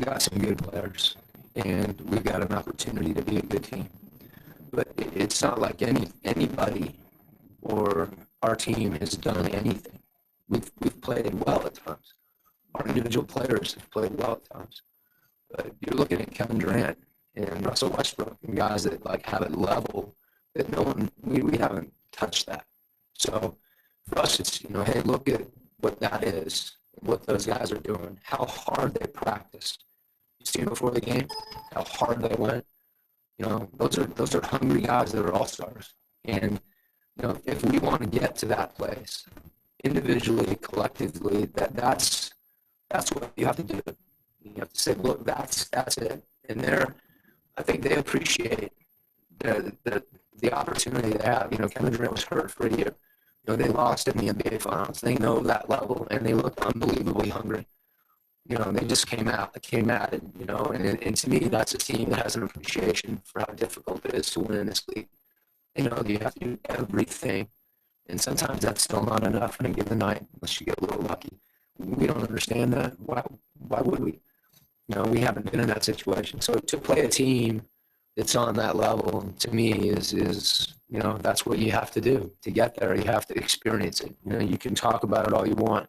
got some good players, and we've got an opportunity to be a good team. But it's not like anybody or our team has done anything. We've played well at times. Our individual players have played well at times. But you're looking at Kevin Durant and Russell Westbrook and guys that like have a level that no one we haven't touched that. So for us, it's hey, look at what that is, what those guys are doing, how hard they practiced. You see before the game, how hard they went. Those are hungry guys that are all stars. And if we want to get to that place, individually, collectively, that's what you have to do. You have to say, look, that's it. And I think they appreciate the opportunity they have. Kevin Durant was hurt for a year. They lost in the NBA Finals. They know that level, and they look unbelievably hungry. They just came at it, and to me, that's a team that has an appreciation for how difficult it is to win in this league. You have to do everything, and sometimes that's still not enough in a given night unless you get a little lucky. We don't understand that. Why would we? We haven't been in that situation. So to play a team that's on that level, to me, is that's what you have to do to get there. You have to experience it. You can talk about it all you want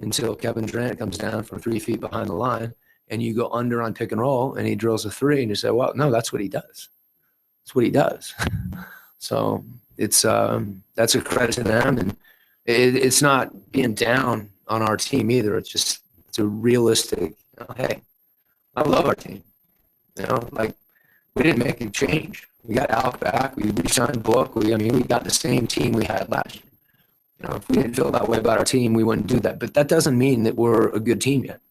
until Kevin Durant comes down from 3 feet behind the line and you go under on pick and roll and he drills a three and you say, well, no, that's what he does. That's what he does. So it's that's a credit to them, and it's not being down on our team either. It's a realistic. Hey, I love our team. Like we didn't make a change. We got Alec back. We re-signed Book. We got the same team we had last year. If we didn't feel that way about our team, we wouldn't do that. But that doesn't mean that we're a good team yet.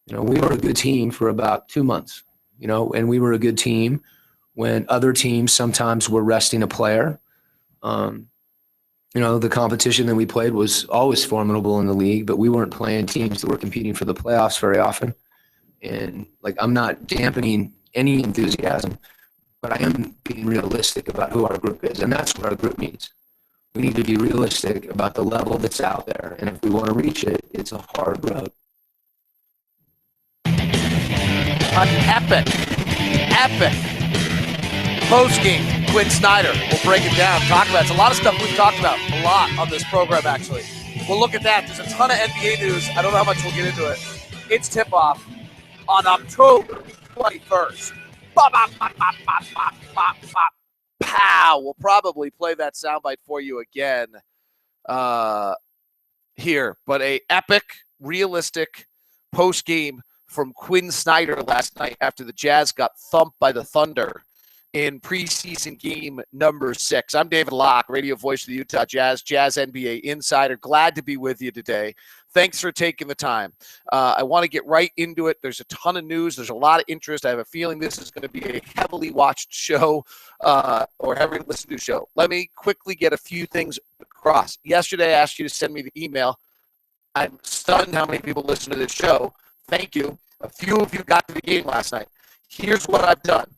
We were a good team for about 2 months. And we were a good team when other teams sometimes were resting a player. The competition that we played was always formidable in the league, but we weren't playing teams that were competing for the playoffs very often. And I'm not dampening any enthusiasm, but I am being realistic about who our group is, and that's what our group needs. We need to be realistic about the level that's out there, and if we want to reach it, it's a hard road. An epic post-game, Quin Snyder. We'll break it down, talk about it. It's a lot of stuff we've talked about, a lot on this program, actually. We'll look at that. There's a ton of NBA news. I don't know how much we'll get into it. It's tip-off on October 21st. Pow! We'll probably play that soundbite for you again here. But a epic, realistic post-game from Quin Snyder last night after the Jazz got thumped by the Thunder in preseason game number 6. I'm David Locke, radio voice of the Utah Jazz, Jazz NBA insider. Glad to be with you today. Thanks for taking the time. I want to get right into it. There's a ton of news. There's a lot of interest. I have a feeling this is going to be a heavily watched show or heavily listened to show. Let me quickly get a few things across. Yesterday, I asked you to send me the email. I'm stunned how many people listen to this show. Thank you. A few of you got to the game last night. Here's what I've done.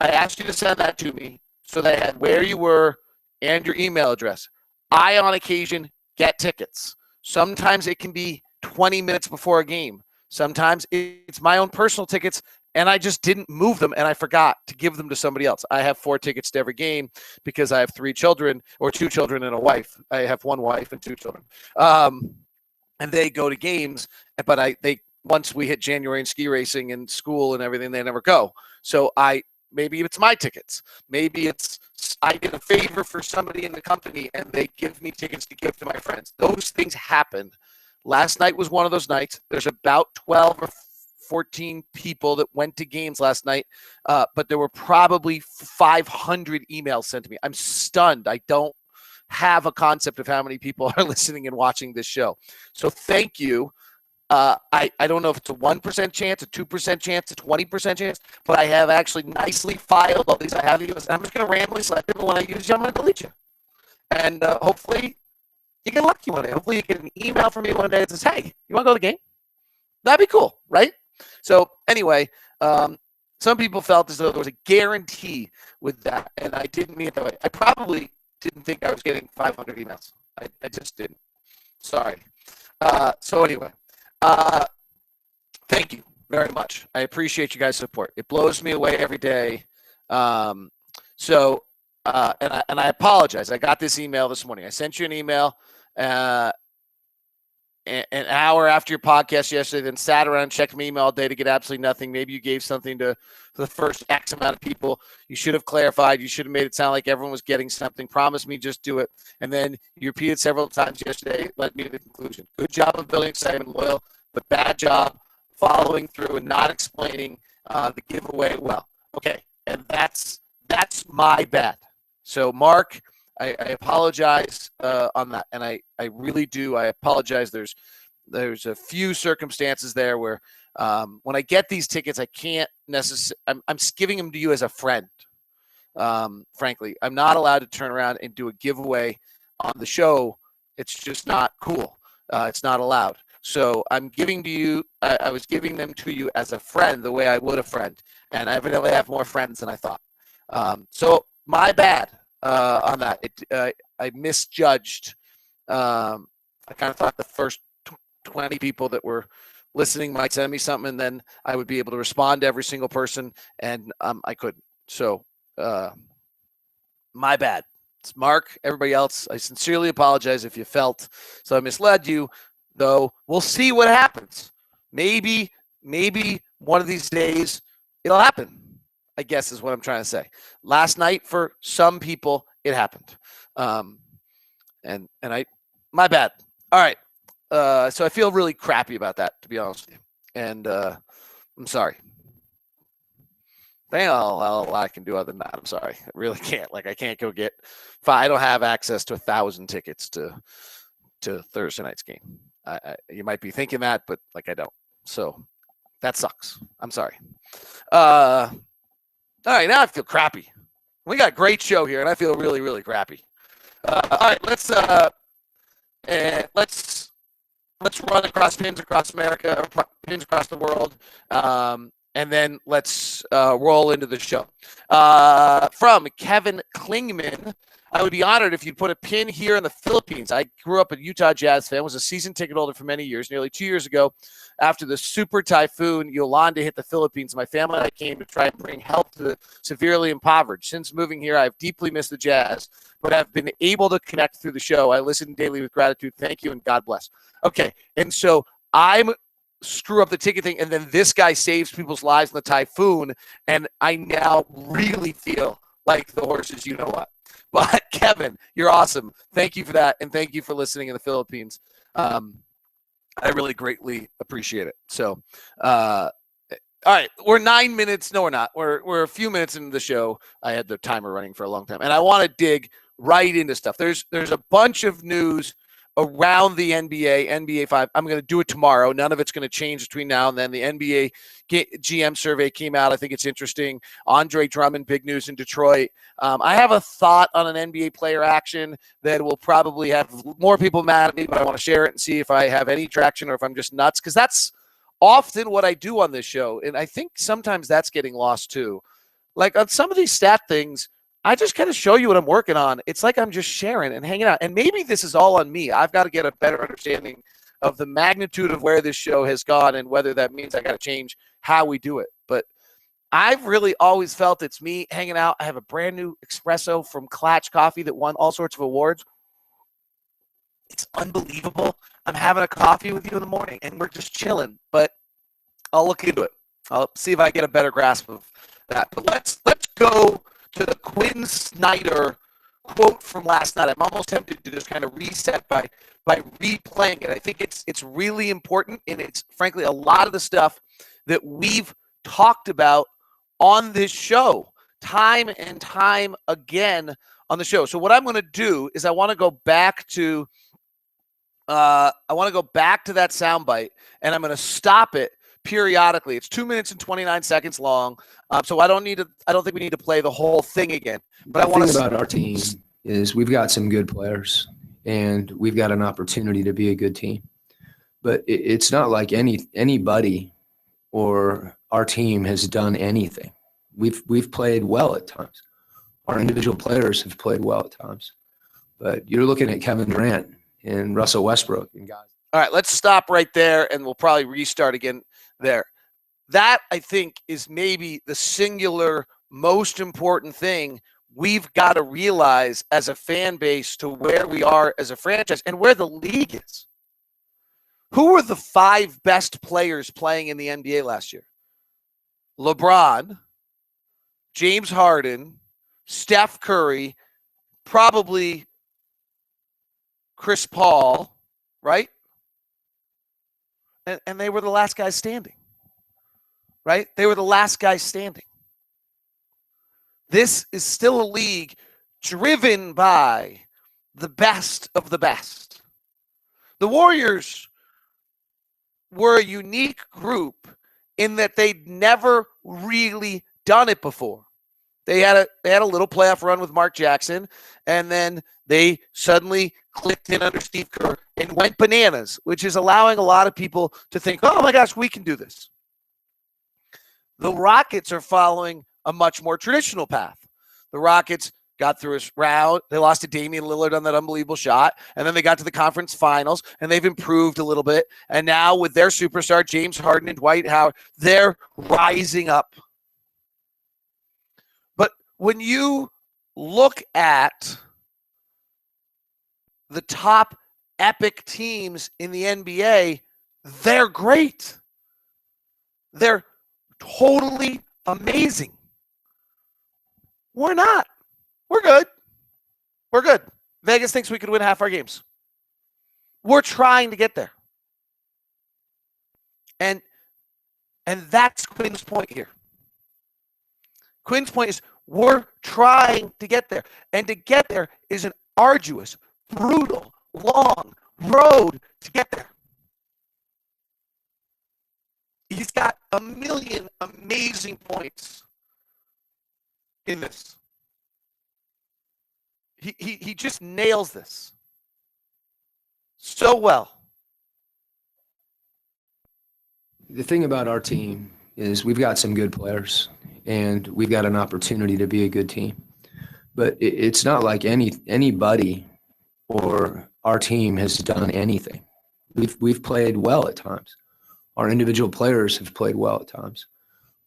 I asked you to send that to me so that I had where you were and your email address. I, on occasion, get tickets. Sometimes it can be 20 minutes before a game. Sometimes it's my own personal tickets, and I just didn't move them, and I forgot to give them to somebody else. I have 4 tickets to every game because I have 3 children, or 2 children and a wife. I have 1 wife and 2 children. And they go to games, but once we hit January and ski racing and school and everything, they never go. So maybe it's my tickets. Maybe it's I get a favor for somebody in the company and they give me tickets to give to my friends. Those things happen. Last night was one of those nights. There's about 12 or 14 people that went to games last night, but there were probably 500 emails sent to me. I'm stunned. I don't have a concept of how many people are listening and watching this show. So thank you. I don't know if it's a 1% chance, a 2% chance, a 20% chance, but I have actually nicely filed all these. I have you. I'm just going to randomly select them, and when I use you, I'm going to delete you. And hopefully you get lucky one day. Hopefully you get an email from me one day that says, hey, you want to go to the game? That'd be cool, right? So anyway, some people felt as though there was a guarantee with that, and I didn't mean it that way. I probably didn't think I was getting 500 emails. I just didn't. Sorry. So anyway. Thank you. very much. I appreciate you guys' support. It blows me away every day. And I apologize. I got this email this morning. I sent you an email an hour after your podcast yesterday, then sat around and checked my email all day to get absolutely nothing. Maybe you gave something to the first X amount of people. You should have clarified. You should have made it sound like everyone was getting something. Promise me, just do it. And then you repeated several times yesterday, led me to the conclusion. Good job of building excitement, loyal, but bad job following through and not explaining the giveaway well. Okay, and that's my bad. So, Mark, I apologize on that, and I really do. I apologize. There's a few circumstances there where when I get these tickets, I can't necessarily. I'm giving them to you as a friend. Frankly, I'm not allowed to turn around and do a giveaway on the show. It's just not cool. It's not allowed. So I'm giving to you. I was giving them to you as a friend, the way I would a friend, and I evidently have more friends than I thought. So my bad. On that. I misjudged. I kind of thought the first 20 people that were listening might send me something, and then I would be able to respond to every single person, and I couldn't. So my bad. It's Mark, everybody else. I sincerely apologize if you felt so I misled you, though. We'll see what happens. Maybe one of these days it'll happen, I guess is what I'm trying to say. Last night, for some people, it happened. My bad. All right. So I feel really crappy about that, to be honest with you. And I'm sorry. All I can do other than that. I'm sorry. I really can't. Like, I can't go get I don't have access to 1,000 tickets to Thursday night's game. You might be thinking that, but like, I don't. So that sucks. I'm sorry. All right, now I feel crappy. We got a great show here, and I feel really, really crappy. All right, let's run across pins across America, or pins across the world, and then let's roll into the show. From Kevin Klingman, I would be honored if you'd put a pin here in the Philippines. I grew up a Utah Jazz fan, was a season ticket holder for many years. Nearly 2 years ago, after the super typhoon Yolanda hit the Philippines, my family and I came to try and bring help to the severely impoverished. Since moving here, I've deeply missed the Jazz, but have been able to connect through the show. I listen daily with gratitude. Thank you, and God bless. Okay, and so I'm screw up the ticket thing, and then this guy saves people's lives in the typhoon, and I now really feel like the horses, you know what. But Kevin, you're awesome. Thank you for that, and thank you for listening in the Philippines. I really greatly appreciate it. So, all right, we're 9 minutes. No, we're not. We're a few minutes into the show. I had the timer running for a long time, and I want to dig right into stuff. There's a bunch of news around the NBA 5. I'm going to do it tomorrow. None of it's going to change between now and then. The NBA GM survey came out. I think it's interesting. Andre Drummond, big news in Detroit. I have a thought on an NBA player action that will probably have more people mad at me, but I want to share it and see if I have any traction or if I'm just nuts, because that's often what I do on this show, and I think sometimes that's getting lost too. Like on some of these stat things, I just kind of show you what I'm working on. It's like I'm just sharing and hanging out. And maybe this is all on me. I've got to get a better understanding of the magnitude of where this show has gone and whether that means I got to change how we do it. But I've really always felt it's me hanging out. I have a brand new espresso from Klatch Coffee that won all sorts of awards. It's unbelievable. I'm having a coffee with you in the morning and we're just chilling. But I'll look into it. I'll see if I get a better grasp of that. But let's go to the Quin Snyder quote from last night. I'm almost tempted to just kind of reset by replaying it. I think it's really important, and it's frankly a lot of the stuff that we've talked about on this show time and time again on the show. So what I'm going to do is I want to go back to that soundbite, and I'm going to stop it periodically. It's 2 minutes and 29 seconds long. So I don't think we need to play the whole thing again. But the thing about our team is we've got some good players and we've got an opportunity to be a good team. But it's not like anybody or our team has done anything. We've played well at times. Our individual players have played well at times. But you're looking at Kevin Durant and Russell Westbrook and guys. All right, let's stop right there, and we'll probably restart again there. That, I think, is maybe the singular most important thing we've got to realize as a fan base to where we are as a franchise and where the league is. Who were the 5 best players playing in the NBA last year? LeBron, James Harden, Steph Curry, probably Chris Paul, right? And they were the last guys standing, right? They were the last guys standing. This is still a league driven by the best of the best. The Warriors were a unique group in that they'd never really done it before. They had a little playoff run with Mark Jackson, and then they suddenly clicked in under Steve Kerr and went bananas, which is allowing a lot of people to think, oh my gosh, we can do this. The Rockets are following a much more traditional path. The Rockets got through a round. They lost to Damian Lillard on that unbelievable shot, and then they got to the conference finals, and they've improved a little bit. And now with their superstar, James Harden and Dwight Howard, they're rising up. But when you look at the top epic teams in the NBA, they're great. They're totally amazing. We're not. We're good. We're good. Vegas thinks we could win half our games. We're trying to get there. And that's Quin's point here. Quin's point is we're trying to get there. And to get there is an arduous, brutal, long road to get there. He's got a million amazing points in this. He just nails this so well. The thing about our team is we've got some good players, and we've got an opportunity to be a good team. But it's not like anybody or our team has done anything. We've played well at times. Our individual players have played well at times.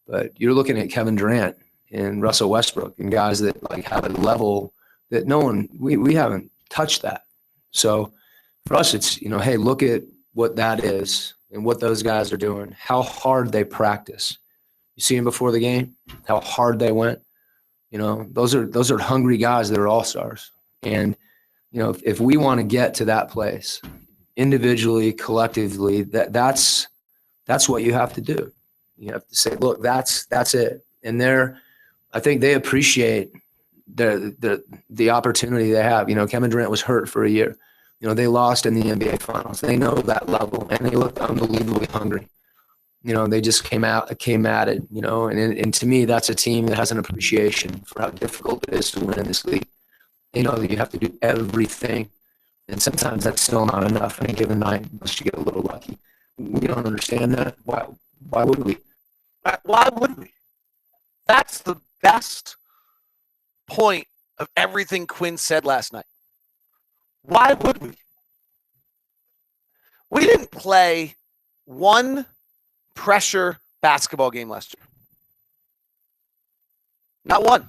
But you're looking at Kevin Durant and Russell Westbrook and guys that like have a level that we haven't touched that. So for us, it's, hey, look at what that is and what those guys are doing, how hard they practice. You see them before the game, how hard they went. Those are hungry guys that are all-stars. And, if we want to get to that place individually, collectively, that's what you have to do. You have to say, look, that's it. And I think they appreciate the opportunity they have. Kevin Durant was hurt for a year. They lost in the NBA Finals. They know that level, and they looked unbelievably hungry. They just came at it. And to me, that's a team that has an appreciation for how difficult it is to win in this league. They know that you have to do everything, and sometimes that's still not enough on a given night unless you get a little lucky. We don't understand that. Why would we? Why would we? That's the best point of everything Quin said last night. Why would we? We didn't play one pressure basketball game last year. Not one.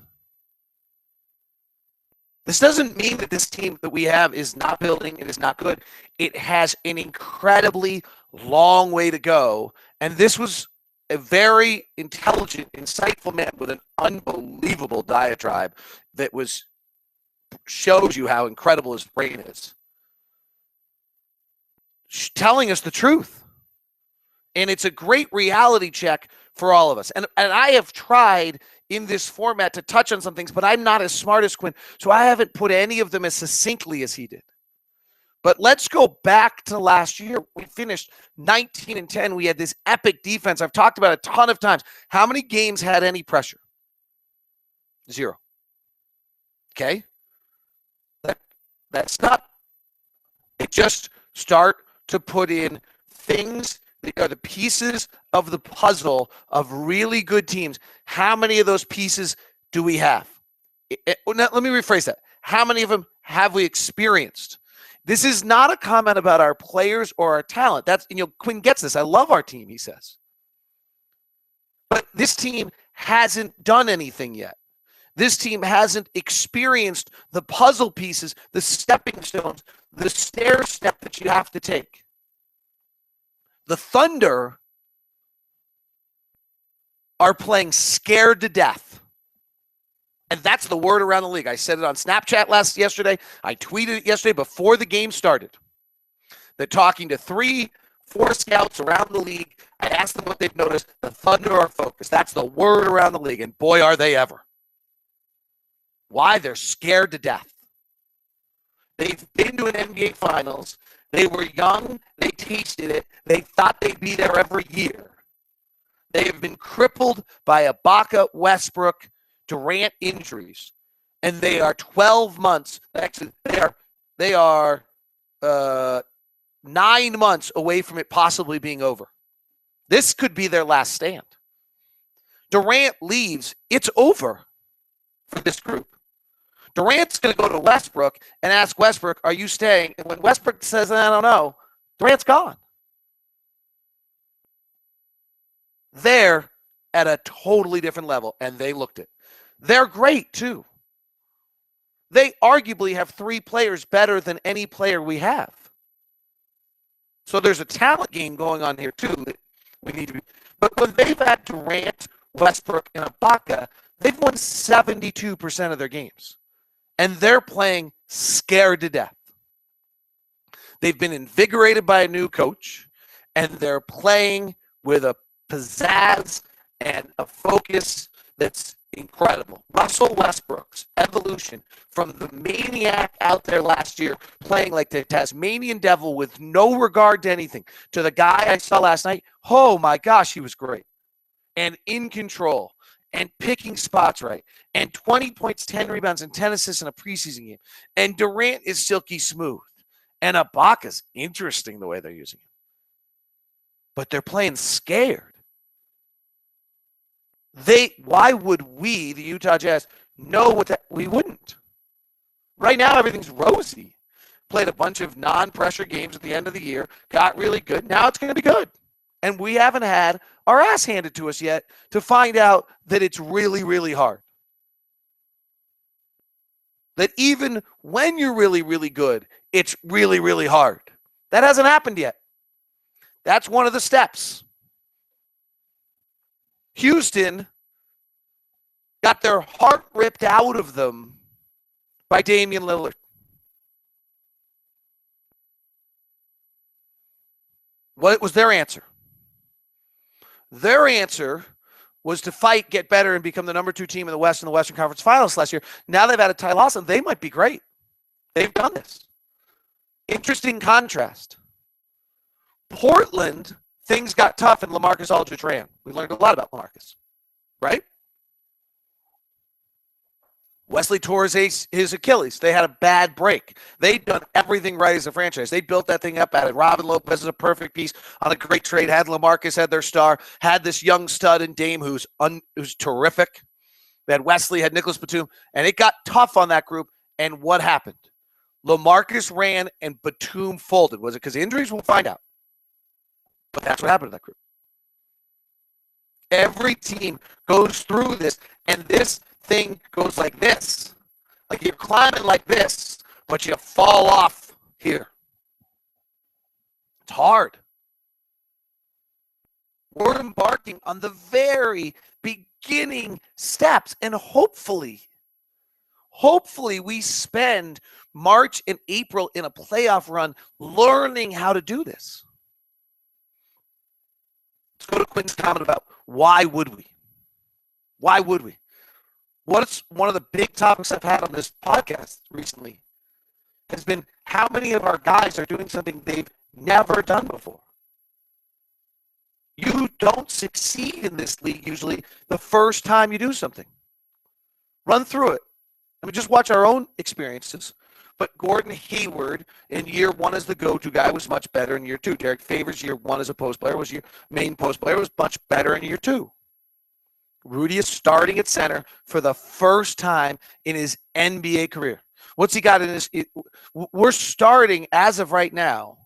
This doesn't mean that this team that we have is not building and is not good. It has an incredibly long way to go. And this was a very intelligent, insightful man with an unbelievable diatribe that shows you how incredible his brain is. Telling us the truth. And it's a great reality check for all of us. And I have tried in this format to touch on some things, but I'm not as smart as Quin, so I haven't put any of them as succinctly as he did. But let's go back to last year. We finished 19-10. We had this epic defense I've talked about a ton of times. How many games had any pressure? 0. Okay? That's not. It just start to put in things that are the pieces of the puzzle of really good teams. How many of those pieces do we have? Now, let me rephrase that. How many of them have we experienced? This is not a comment about our players or our talent. Quin gets this. I love our team, he says. But this team hasn't done anything yet. This team hasn't experienced the puzzle pieces, the stepping stones, the stair step that you have to take. The Thunder are playing scared to death. And that's the word around the league. I said it on Snapchat yesterday. I tweeted it yesterday before the game started. They're talking to 3-4 scouts around the league. I asked them what they've noticed. The Thunder are focused. That's the word around the league. And boy, are they ever. Why? They're scared to death. They've been to an NBA Finals. They were young. They tasted it. They thought they'd be there every year. They have been crippled by Ibaka, Westbrook, Durant injuries. And they are 12 months. Actually, they are 9 months away from it possibly being over. This could be their last stand. Durant leaves. It's over for this group. Durant's going to go to Westbrook and ask Westbrook, are you staying? And when Westbrook says, I don't know, Durant's gone. They're at a totally different level, and they looked it. They're great, too. They arguably have 3 players better than any player we have. So there's a talent game going on here, too, that we need to be. But when they've had Durant, Westbrook, and Ibaka, they've won 72% of their games. And they're playing scared to death. They've been invigorated by a new coach, and they're playing with a pizzazz and a focus that's incredible. Russell Westbrook's evolution from the maniac out there last year, playing like the Tasmanian devil with no regard to anything, to the guy I saw last night. Oh my gosh, he was great. And in control. And picking spots right. And 20 points, 10 rebounds, and 10 assists in a preseason game. And Durant is silky smooth. And Ibaka's interesting the way they're using him. But they're playing scared. Why would we, the Utah Jazz, know what that? We wouldn't. Right now, everything's rosy. Played a bunch of non-pressure games at the end of the year. Got really good. Now it's going to be good. And we haven't had our ass handed to us yet to find out that it's really, really hard. That even when you're really, really good, it's really, really hard. That hasn't happened yet. That's one of the steps. Houston got their heart ripped out of them by Damian Lillard. What was their answer? Their answer was to fight, get better, and become the number 2 team in the West in the Western Conference Finals last year. Now they've had a tie loss, and they might be great. They've done this. Interesting contrast. Portland, things got tough, and LaMarcus Aldridge ran. We learned a lot about LaMarcus, right? Wesley tore his Achilles. They had a bad break. They'd done everything right as a franchise. They built that thing up, added Robin Lopez as a perfect piece on a great trade, had LaMarcus, had their star, had this young stud in Dame who's terrific. They had Wesley, had Nicholas Batum, and it got tough on that group. And what happened? LaMarcus ran and Batum folded. Was it because of injuries? We'll find out. But that's what happened to that group. Every team goes through this, and this thing goes like this. Like you're climbing like this, but you fall off here. It's hard. We're embarking on the very beginning steps, and hopefully we spend March and April in a playoff run learning how to do this. Let's go to Quin's comment about why would we? Why would we? What's one of the big topics I've had on this podcast recently has been how many of our guys are doing something they've never done before. You don't succeed in this league usually the first time you do something. Run through it. I mean, just watch our own experiences. But Gordon Hayward in year 1 as the go-to guy was much better in year 2. Derek Favors year 1 as a post player was your main post player was much better in year 2. Rudy is starting at center for the first time in his NBA career. What's he got in his? We're starting, as of right now,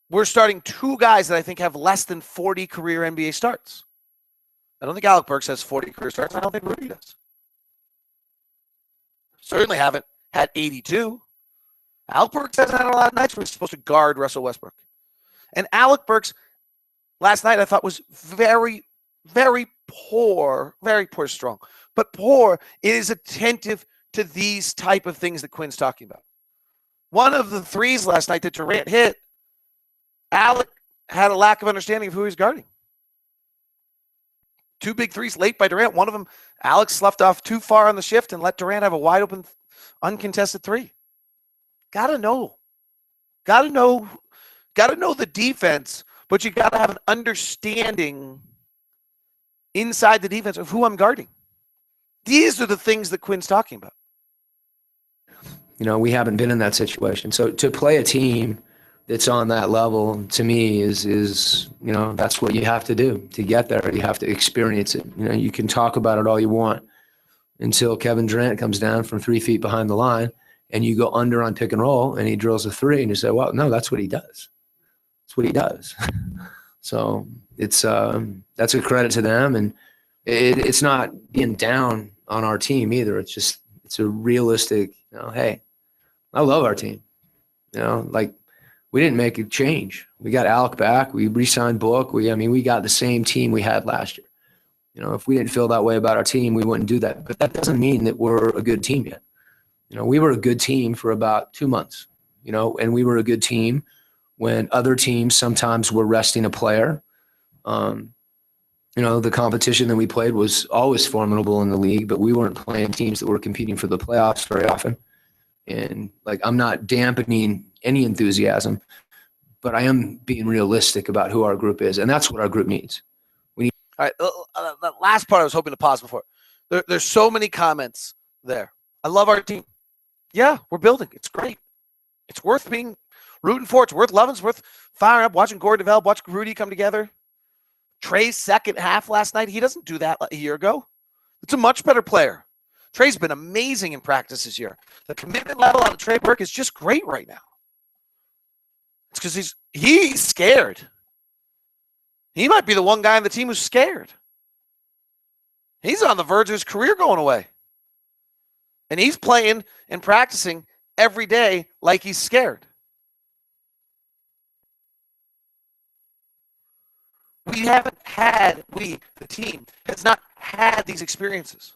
we're starting 2 guys that I think have less than 40 career NBA starts. I don't think Alec Burks has 40 career starts. I don't think Rudy does. Certainly haven't had 82. Alec Burks hasn't had a lot of nights where he's supposed to guard Russell Westbrook. And Alec Burks, last night, I thought was very, very poor. Very poor, strong. But poor is attentive to these type of things that Quin's talking about. One of the threes last night that Durant hit, Alec had a lack of understanding of who he's guarding. 2 big threes late by Durant. One of them, Alex left off too far on the shift and let Durant have a wide open, uncontested three. Gotta know the defense, but you gotta have an understanding inside the defense of who I'm guarding. These are the things that Quin's talking about. We haven't been in that situation. So to play a team that's on that level, to me, is that's what you have to do to get there. You have to experience it. You can talk about it all you want until Kevin Durant comes down from 3 feet behind the line and you go under on pick and roll and he drills a three and you say, well, no, that's what he does. That's what he does. So it's that's a credit to them. And it's not being down on our team either. It's a realistic, hey, I love our team. We didn't make a change. We got Alec back. We re-signed Book. We got the same team we had last year. If we didn't feel that way about our team, we wouldn't do that. But that doesn't mean that we're a good team yet. We were a good team for about 2 months, and we were a good team when other teams sometimes were resting a player. The competition that we played was always formidable in the league, but we weren't playing teams that were competing for the playoffs very often. And I'm not dampening any enthusiasm, but I am being realistic about who our group is. And that's what our group needs. All right. The last part I was hoping to pause before. There's so many comments there. I love our team. Yeah, we're building. It's great. It's worth being rooting for. It's worth loving. It's worth firing up, watching Gordon develop, watching Rudy come together. Trey's second half last night, he doesn't do that a year ago. It's a much better player. Trey's been amazing in practice this year. The commitment level on Trey Burke is just great right now. It's because he's scared. He might be the one guy on the team who's scared. He's on the verge of his career going away. And he's playing and practicing every day like he's scared. The team, has not had these experiences.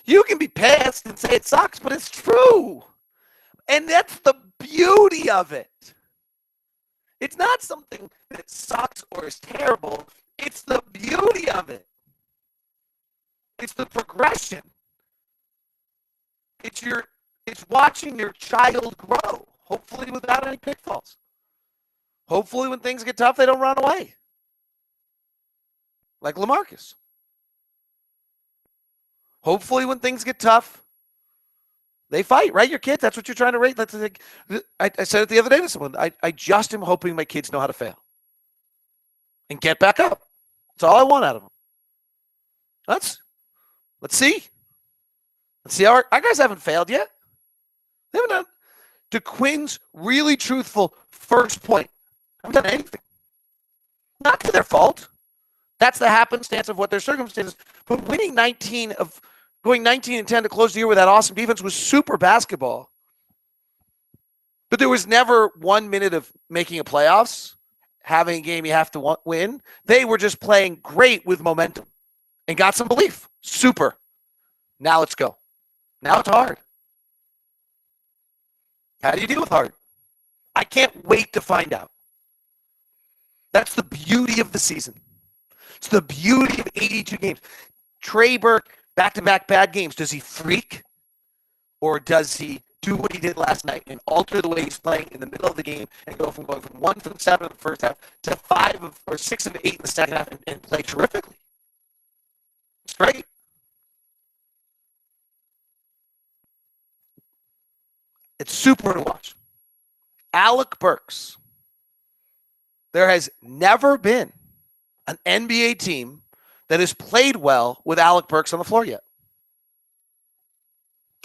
You can be pissed and say it sucks, but it's true. And that's the beauty of it. It's not something that sucks or is terrible. It's the beauty of it. It's the progression. It's watching your child grow, hopefully without any pitfalls. Hopefully when things get tough, they don't run away. Like LaMarcus. Hopefully when things get tough, they fight, right? Your kids, that's what you're trying to raise. I said it the other day to someone. I just am hoping my kids know how to fail and get back up. That's all I want out of them. Let's see. Let's see how our guys haven't failed yet. They haven't done. To Quin's really truthful first point, haven't done anything. Not to their fault. That's the happenstance of what their circumstances. But going 19 and 10 to close the year with that awesome defense was super basketball. But there was never 1 minute of making a playoffs, having a game you have to win. They were just playing great with momentum and got some belief. Super. Now let's go. Now it's hard. How do you deal with hard? I can't wait to find out. That's the beauty of the season. It's the beauty of 82 games. Trey Burke, back-to-back bad games. Does he freak? Or does he do what he did last night and alter the way he's playing in the middle of the game and go from going from 1 from 7 in the first half to 5 or 6 of 8 in the second half and play terrifically? It's great. It's super to watch. Alec Burks. There has never been an NBA team that has played well with Alec Burks on the floor yet.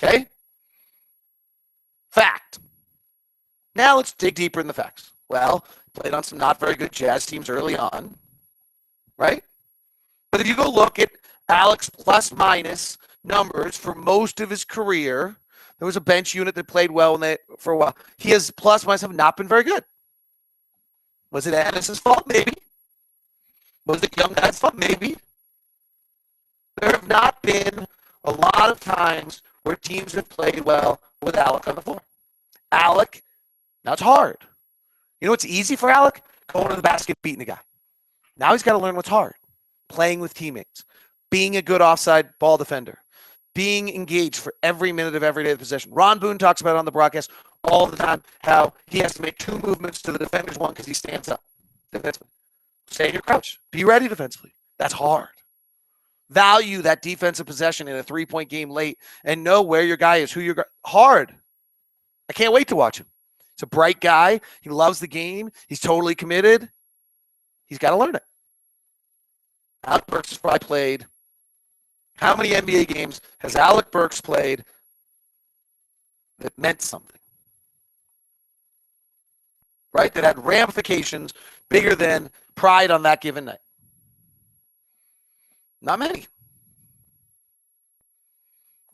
Okay? Fact. Now let's dig deeper in the facts. Well, played on some not very good Jazz teams early on, right? But if you go look at Alex plus minus numbers for most of his career, there was a bench unit that played well for a while. His plus minus have not been very good. Was it Ennis's fault? Maybe. Was it young guy's fault? Maybe. There have not been a lot of times where teams have played well with Alec on the floor. Alec, now it's hard. You know what's easy for Alec? Going to the basket, beating the guy. Now he's got to learn what's hard. Playing with teammates, being a good offside ball defender, being engaged for every minute of every day of the possession. Ron Boone talks about it on the broadcast all the time, how he has to make 2 movements to the defender's 1 because he stands up defensively. Stay in your crouch. Be ready defensively. That's hard. Value that defensive possession in a 3-point game late and know where your guy is, who your guy. Hard. I can't wait to watch him. He's a bright guy. He loves the game. He's totally committed. He's got to learn it. Alec Burks has probably played. How many NBA games has Alec Burks played that meant something? Right? That had ramifications bigger than pride on that given night. Not many.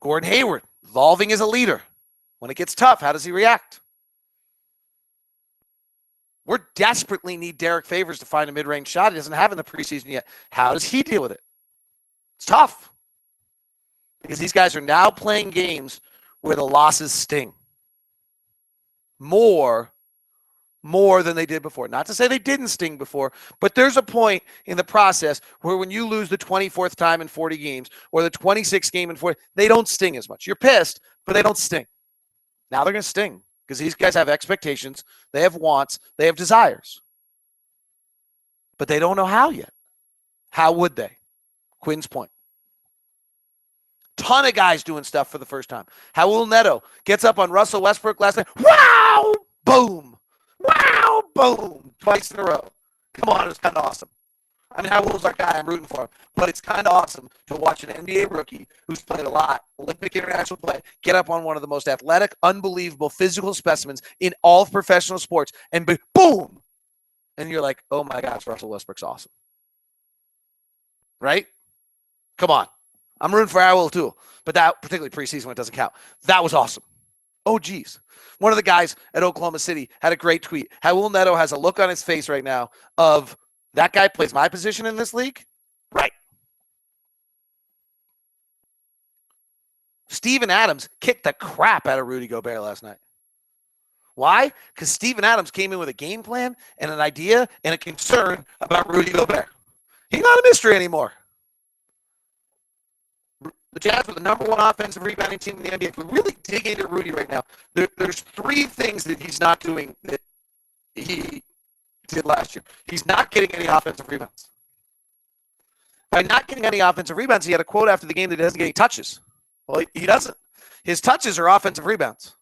Gordon Hayward, evolving as a leader. When it gets tough, how does he react? We desperately need Derek Favors to find a mid-range shot. He doesn't have in the preseason yet. How does he deal with it? It's tough. Because these guys are now playing games where the losses sting. More than they did before. Not to say they didn't sting before, but there's a point in the process where when you lose the 24th time in 40 games or the 26th game in 40, they don't sting as much. You're pissed, but they don't sting. Now they're going to sting because these guys have expectations, they have wants, they have desires. But they don't know how yet. How would they? Quin's point. Ton of guys doing stuff for the first time. Raul Neto gets up on Russell Westbrook last night. Wow! Boom! Wow! Boom! Twice in a row. Come on, it's kind of awesome. I mean, Raul's our guy. I'm rooting for him. But it's kind of awesome to watch an NBA rookie who's played a lot, Olympic international play, get up on one of the most athletic, unbelievable physical specimens in all of professional sports and be, boom! And you're like, oh my gosh, Russell Westbrook's awesome. Right? Come on. I'm rooting for Raul too. But that, particularly preseason when it doesn't count, that was awesome. Oh, geez. One of the guys at Oklahoma City had a great tweet. Raul Neto has a look on his face right now of, that guy plays my position in this league? Right. Steven Adams kicked the crap out of Rudy Gobert last night. Why? Because Steven Adams came in with a game plan and an idea and a concern about Rudy Gobert. He's not a mystery anymore. The Jazz were the number 1 offensive rebounding team in the NBA. If we really dig into Rudy right now, there's 3 things that he's not doing that he did last year. He's not getting any offensive rebounds. By not getting any offensive rebounds, he had a quote after the game that he doesn't get any touches. Well, he doesn't. His touches are offensive rebounds.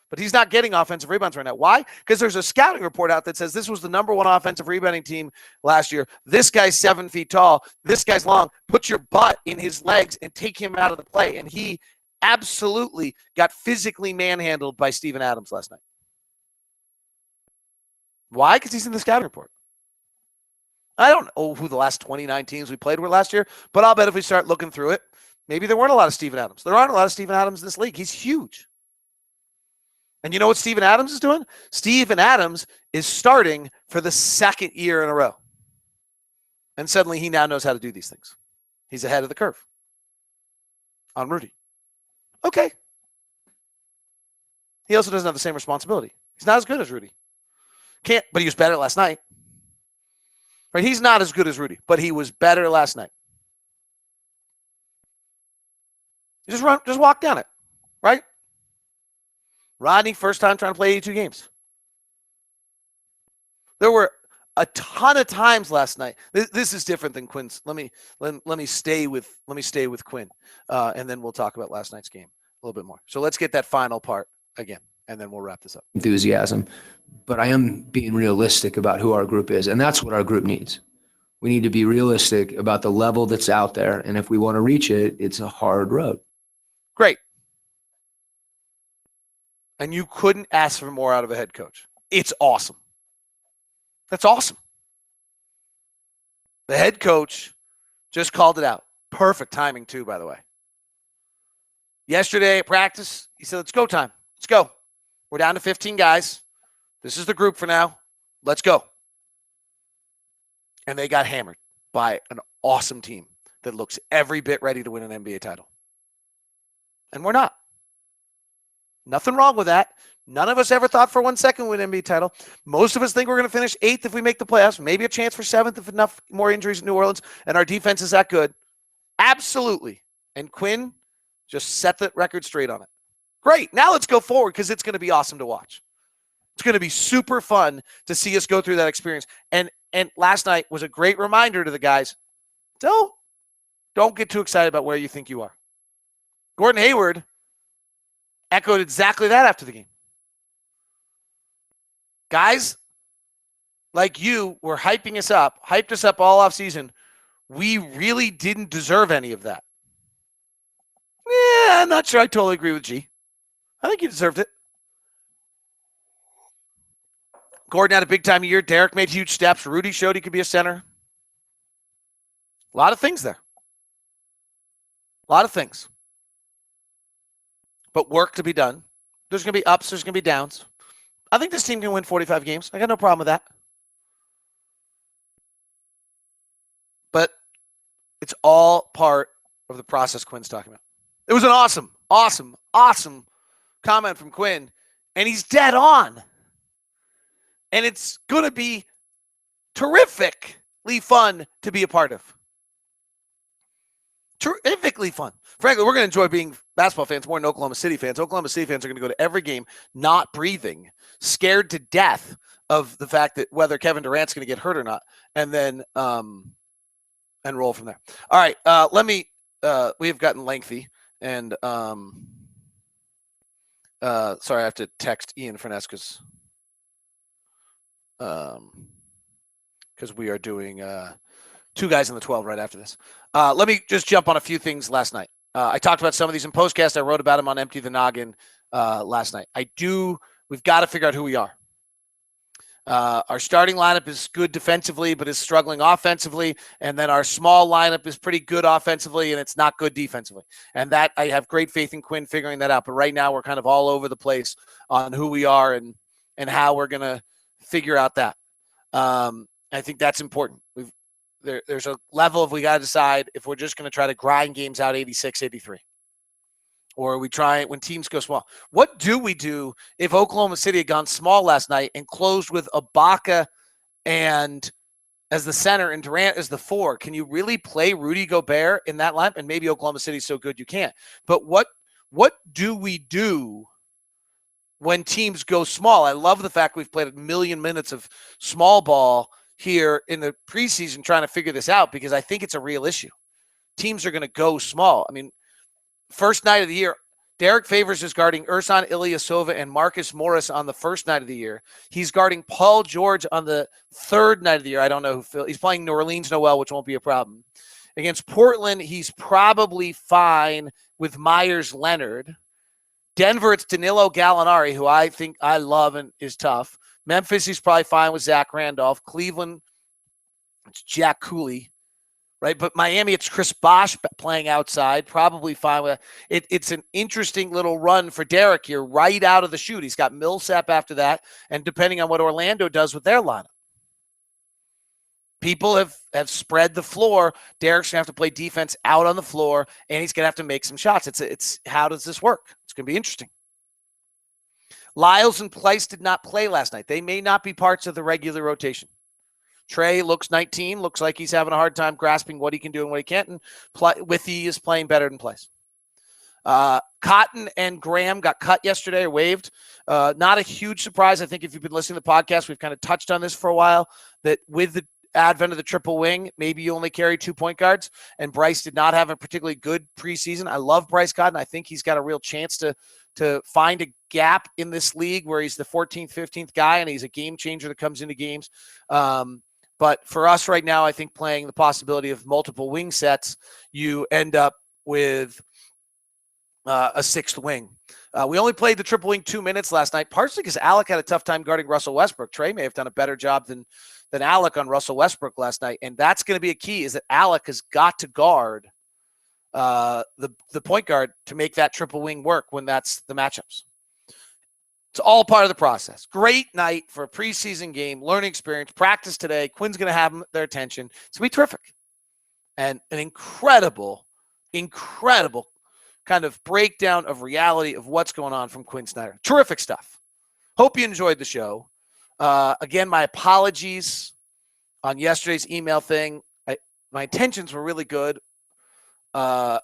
But he's not getting offensive rebounds right now. Why? Because there's a scouting report out that says this was the number 1 offensive rebounding team last year. This guy's 7 feet tall. This guy's long. Put your butt in his legs and take him out of the play. And he absolutely got physically manhandled by Steven Adams last night. Why? Because he's in the scouting report. I don't know who the last 29 teams we played were last year, but I'll bet if we start looking through it, maybe there weren't a lot of Steven Adams. There aren't a lot of Steven Adams in this league. He's huge. And you know what Steven Adams is doing? Steven Adams is starting for the 2nd year in a row. And suddenly he now knows how to do these things. He's ahead of the curve on Rudy. Okay. He also doesn't have the same responsibility. He's not as good as Rudy. But he was better last night. Right? He's not as good as Rudy, but he was better last night. You just walk down it, right? Rodney, first time trying to play 82 games. There were a ton of times last night. This is different than Quin's. Let me stay with Quin, and then we'll talk about last night's game a little bit more. So let's get that final part again, and then we'll wrap this up. Enthusiasm, but I am being realistic about who our group is, and that's what our group needs. We need to be realistic about the level that's out there, and if we want to reach it, it's a hard road. Great. And you couldn't ask for more out of a head coach. It's awesome. That's awesome. The head coach just called it out. Perfect timing, too, by the way. Yesterday at practice, he said, let's go time. Let's go. We're down to 15 guys. This is the group for now. Let's go. And they got hammered by an awesome team that looks every bit ready to win an NBA title. And we're not. Nothing wrong with that. None of us ever thought for 1 second we'd win an NBA title. Most of us think we're going to finish 8th if we make the playoffs. Maybe a chance for 7th if enough more injuries in New Orleans and our defense is that good. Absolutely. And Quinn just set the record straight on it. Great. Now let's go forward because it's going to be awesome to watch. It's going to be super fun to see us go through that experience. And last night was a great reminder to the guys, don't get too excited about where you think you are. Gordon Hayward echoed exactly that after the game. Guys like you were hyped us up all offseason. We really didn't deserve any of that. Yeah, I'm not sure I totally agree with G. I think you deserved it. Gordon had a big time year. Derek made huge steps. Rudy showed he could be a center. A lot of things there. A lot of things. But work to be done. There's going to be ups. There's going to be downs. I think this team can win 45 games. I got no problem with that. But it's all part of the process Quinn's talking about. It was an awesome comment from Quinn. And he's dead on. And it's going to be terrifically fun to be a part of. Terrifically fun. Frankly, we're going to enjoy being basketball fans more than Oklahoma City fans. Oklahoma City fans are going to go to every game not breathing, scared to death of the fact that whether Kevin Durant's going to get hurt or not, and then and roll from there. All right, we have gotten lengthy, and sorry, I have to text Ian Furness because we are doing two guys in the 12 right after this. Let me just jump on a few things last night. I talked about some of these in Postcast. I wrote about them on Empty the Noggin last night. We've got to figure out who we are. Our starting lineup is good defensively, but is struggling offensively. And then our small lineup is pretty good offensively, and it's not good defensively. And that I have great faith in Quinn figuring that out. But right now we're kind of all over the place on who we are and how we're going to figure out that. I think that's important. There's a level of we got to decide if we're just going to try to grind games out 86, 83. Or we try it when teams go small. What do we do if Oklahoma City had gone small last night and closed with Ibaka and as the center and Durant as the 4? Can you really play Rudy Gobert in that lineup? And maybe Oklahoma City's so good you can't. But what do we do when teams go small? I love the fact we've played 1 million minutes of small ball here in the preseason trying to figure this out because I think it's a real issue. Teams are going to go small. I mean, first night of the year, Derek Favors is guarding Ersan Ilyasova and Marcus Morris on the first night of the year. He's guarding Paul George on the third night of the year. I don't know who he's playing New Orleans Noel, which won't be a problem. Against Portland, he's probably fine with Myers Leonard. Denver, it's Danilo Gallinari, who I think I love and is tough. Memphis, he's probably fine with Zach Randolph. Cleveland, it's Jack Cooley, right? But Miami, it's Chris Bosh playing outside, probably fine with it. It's an interesting little run for Derek here right out of the chute. He's got Millsap after that, and depending on what Orlando does with their lineup. People have spread the floor. Derek's going to have to play defense out on the floor, and he's going to have to make some shots. It's how does this work? It's going to be interesting. Lyles and Pleiss did not play last night. They may not be parts of the regular rotation. Trey looks 19, looks like he's having a hard time grasping what he can do and what he can't, and Withey is playing better than Pleiss. Cotton and Graham got cut yesterday or waived. Not a huge surprise. I think if you've been listening to the podcast, we've kind of touched on this for a while, that with the advent of the triple wing, maybe you only carry 2 point guards, and Bryce did not have a particularly good preseason. I love Bryce Cotton. I think he's got a real chance to find a gap in this league where he's the 14th, 15th guy, and he's a game changer that comes into games. But for us right now, I think playing the possibility of multiple wing sets, you end up with a sixth wing. We only played the triple wing 2 minutes last night, partially because Alec had a tough time guarding Russell Westbrook. Trey may have done a better job than Alec on Russell Westbrook last night, and that's going to be a key, is that Alec has got to guard the point guard to make that triple wing work when that's the matchups. It's all part of the process. Great night for a preseason game, learning experience, practice today. Quin's going to have their attention. It's going to be terrific. And an incredible kind of breakdown of reality of what's going on from Quin Snyder. Terrific stuff. Hope you enjoyed the show. Again, my apologies on yesterday's email thing. My intentions were really good. And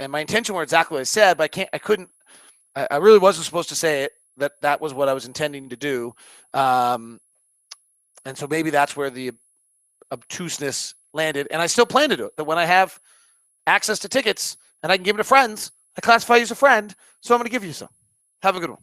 my intention were exactly what I said, but I really wasn't supposed to say it, that was what I was intending to do. And so maybe that's where the obtuseness landed. And I still plan to do it, that when I have access to tickets and I can give them to friends, I classify you as a friend. So I'm going to give you some. Have a good one.